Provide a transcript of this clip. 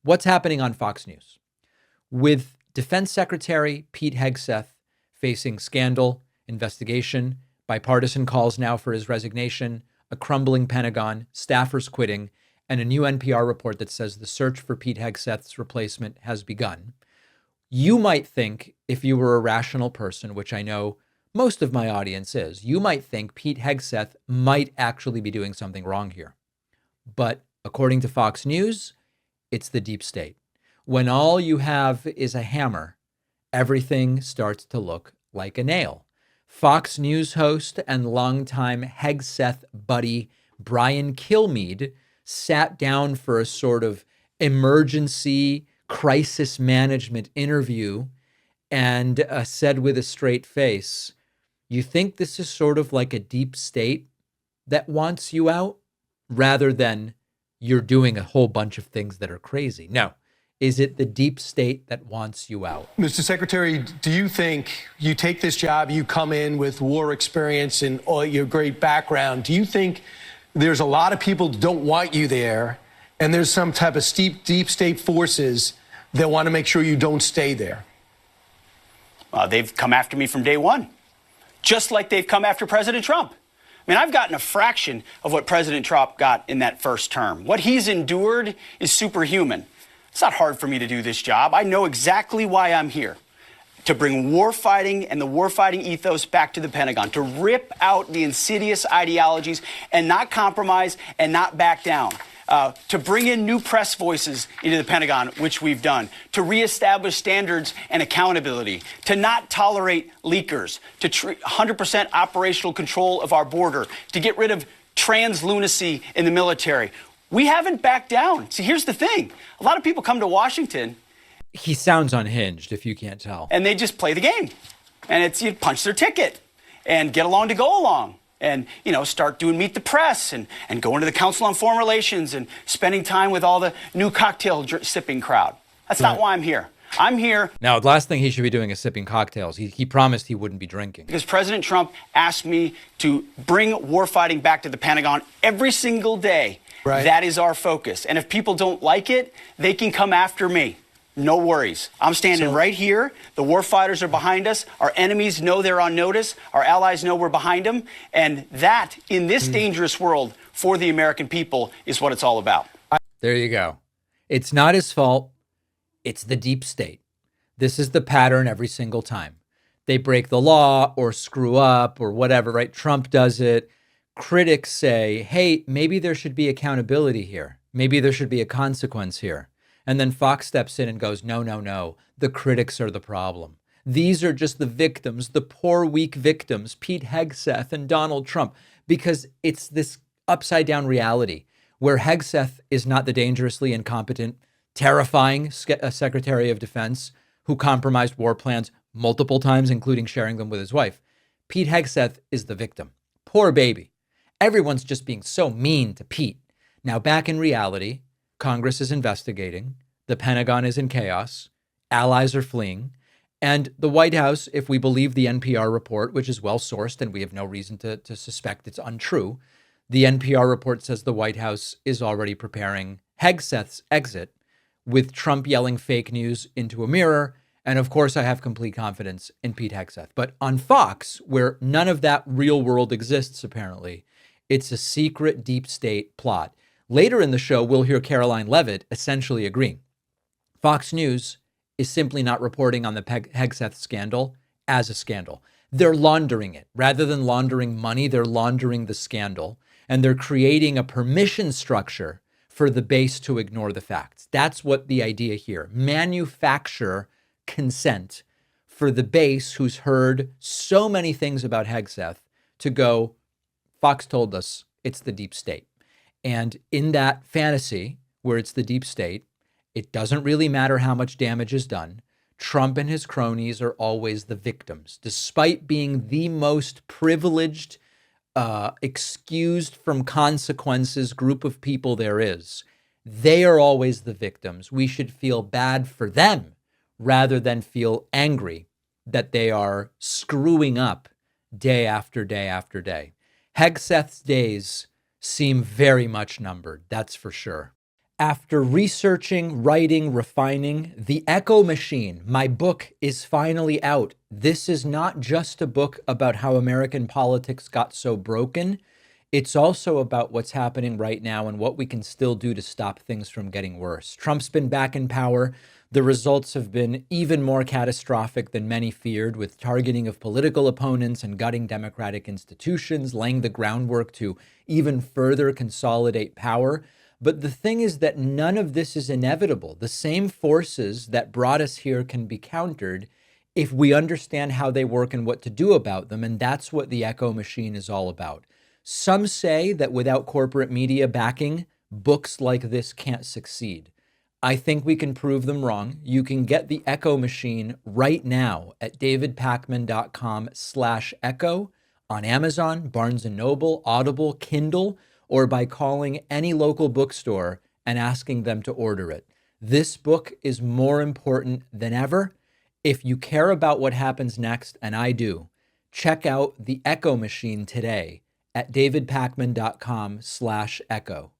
What's happening on Fox News? With Defense Secretary Pete Hegseth facing scandal, investigation, bipartisan calls now for his resignation, a crumbling Pentagon, staffers quitting, and a new NPR report that says the search for Pete Hegseth's replacement has begun. You might think, if you were a rational person, which I know most of my audience is, you might think Pete Hegseth might actually be doing something wrong here. But according to Fox News, it's the deep state. When all you have is a hammer, everything starts to look like a nail. Fox News host and longtime Hegseth buddy Brian Kilmeade sat down for a sort of emergency crisis management interview and said with a straight face, "You think this is sort of like a deep state that wants you out rather than you're doing a whole bunch of things that are crazy? No. Is it the deep state that wants you out?" Mr. Secretary, do you think you take this job, you come in with war experience and all your great background, do you think there's a lot of people who don't want you there and there's some type of deep state forces that want to make sure you don't stay there? They've come after me from day one, just like they've come after President Trump. I mean, I've gotten a fraction of what President Trump got in that first term. What he's endured is superhuman. It's not hard for me to do this job. I know exactly why I'm here. To bring warfighting and the warfighting ethos back to the Pentagon, to rip out the insidious ideologies and not compromise and not back down. To bring in new press voices into the Pentagon, which we've done, to reestablish standards and accountability, to not tolerate leakers, to 100% operational control of our border, to get rid of trans lunacy in the military. We haven't backed down. See, here's the thing. A lot of people come to Washington. He sounds unhinged, if you can't tell. And they just play the game. And it's you punch their ticket and get along to go along. And, start doing Meet the Press and going to the Council on Foreign Relations and spending time with all the new cocktail sipping crowd. That's not why I'm here. I'm here. Now, the last thing he should be doing is sipping cocktails. He promised he wouldn't be drinking. Because President Trump asked me to bring warfighting back to the Pentagon every single day. Right. That is our focus. And if people don't like it, they can come after me. No worries. I'm standing right here. The warfighters are behind us. Our enemies know they're on notice. Our allies know we're behind them. And that, in this dangerous world, for the American people, is what it's all about. There you go. It's not his fault. It's the deep state. This is the pattern every single time. They break the law or screw up or whatever, right? Trump does it. Critics say, hey, maybe there should be accountability here. Maybe there should be a consequence here. And then Fox steps in and goes, no. The critics are the problem. These are just the victims, the poor, weak victims, Pete Hegseth and Donald Trump, because it's this upside down reality where Hegseth is not the dangerously incompetent, terrifying Secretary of Defense who compromised war plans multiple times, including sharing them with his wife. Pete Hegseth is the victim. Poor baby. Everyone's just being so mean to Pete. Now, back in reality, Congress is investigating, the Pentagon is in chaos, allies are fleeing, and the White House, if we believe the NPR report, which is well-sourced and we have no reason to suspect it's untrue, the NPR report says the White House is already preparing Hegseth's exit with Trump yelling fake news into a mirror. And of course, I have complete confidence in Pete Hegseth. But on Fox, where none of that real world exists, apparently, it's a secret deep state plot. Later in the show, we'll hear Caroline Leavitt essentially agreeing. Fox News is simply not reporting on the Hegseth scandal as a scandal. They're laundering it. Rather than laundering money, they're laundering the scandal. And they're creating a permission structure for the base to ignore the facts. That's what the idea here. Manufacture consent for the base who's heard so many things about Hegseth to go, Fox told us it's the deep state. And in that fantasy where it's the deep state, it doesn't really matter how much damage is done. Trump and his cronies are always the victims, despite being the most privileged, excused from consequences group of people there is. They are always the victims. We should feel bad for them rather than feel angry that they are screwing up day after day after day. Hegseth's days seem very much numbered, that's for sure. After researching, writing, refining, The Echo Machine, my book, is finally out. This is not just a book about how American politics got so broken. It's also about what's happening right now and what we can still do to stop things from getting worse. Trump's been back in power. The results have been even more catastrophic than many feared, with targeting of political opponents and gutting democratic institutions, laying the groundwork to even further consolidate power. But the thing is that none of this is inevitable. The same forces that brought us here can be countered if we understand how they work and what to do about them. And that's what the Echo Machine is all about. Some say that without corporate media backing, books like this can't succeed. I think we can prove them wrong. You can get the Echo Machine right now at davidpakman.com/echo on Amazon, Barnes & Noble, Audible, Kindle, or by calling any local bookstore and asking them to order it. This book is more important than ever. If you care about what happens next, and I do, check out The Echo Machine today at davidpakman.com/echo.